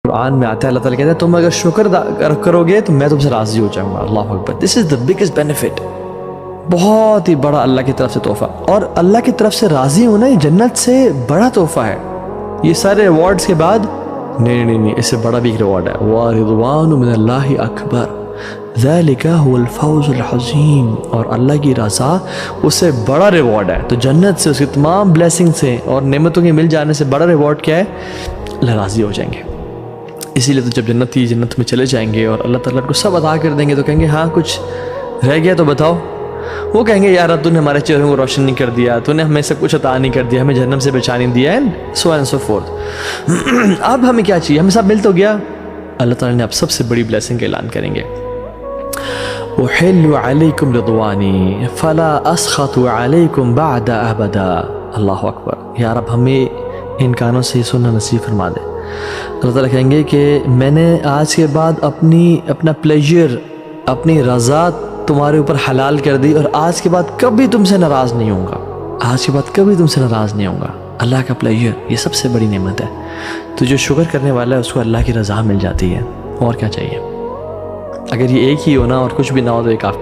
قرآن میں آتا ہے اللہ تعالیٰ کہتا ہے تم اگر شکر کرو گے تو میں تم سے راضی ہو جاؤں گا. اللہ اکبر. دس از دا بگیسٹ بینیفٹ. بہت ہی بڑا اللہ کی طرف سے تحفہ. اور اللہ کی طرف سے راضی ہونا یہ جنت سے بڑا تحفہ ہے. یہ سارے ایوارڈز کے بعد نہیں اس سے بڑا بھی ایک ریوارڈ ہے. وَرِضْوَانُ مِنَ اللَّهِ أَكْبَرُ ذَلِكَ هُوَ الْفَوْزُ الْعَظِيمُ. اور اللہ کی رضا اس سے بڑا ریوارڈ ہے. تو جنت سے اس کی تمام بلیسنگ سے اور نعمتوں کے مل جانے سے بڑا ریوارڈ کیا ہے؟ اللہ راضی ہو جائیں گے. اسی لیے تو جب جنت میں چلے جائیں گے اور اللہ تعالیٰ کو سب عطا کر دیں گے تو کہیں گے ہاں کچھ رہ گیا تو بتاؤ. وہ کہیں گے یار تو نے ہمارے چہروں کو روشن نہیں کر دیا, تو نے ہمیں سب کچھ عطا نہیں کر دیا, ہمیں جہنم سے بچا نہیں دیا, سو اینڈ سو فورتھ. اب ہمیں کیا چاہیے؟ ہمیں سب مل تو گیا. اللہ تعالیٰ نے اب سب سے بڑی بلیسنگ کا اعلان کریں گے. أُحِلُّ عَلَيْكُمْ رِضْوَانِي فَلَا أَسْخَطُ عَلَيْكُمْ بَعْدَ أَبَدًا. اللہ اکبر. یا رب ہمیں ان کانوں سے سننا نصیب فرما دے. اللہ تعالیٰ کہیں گے کہ میں نے آج کے بعد اپنا پلیجر, اپنی رضا تمہارے اوپر حلال کر دی, اور آج کے بعد کبھی تم سے ناراض نہیں ہوں گا. آج کے بعد کبھی تم سے ناراض نہیں ہوں گا. اللہ کا پلیجر یہ سب سے بڑی نعمت ہے. تو جو شکر کرنے والا ہے اس کو اللہ کی رضا مل جاتی ہے. اور کیا چاہیے؟ اگر یہ ایک ہی ہو نا اور کچھ بھی نہ ہو تو یہ کافی.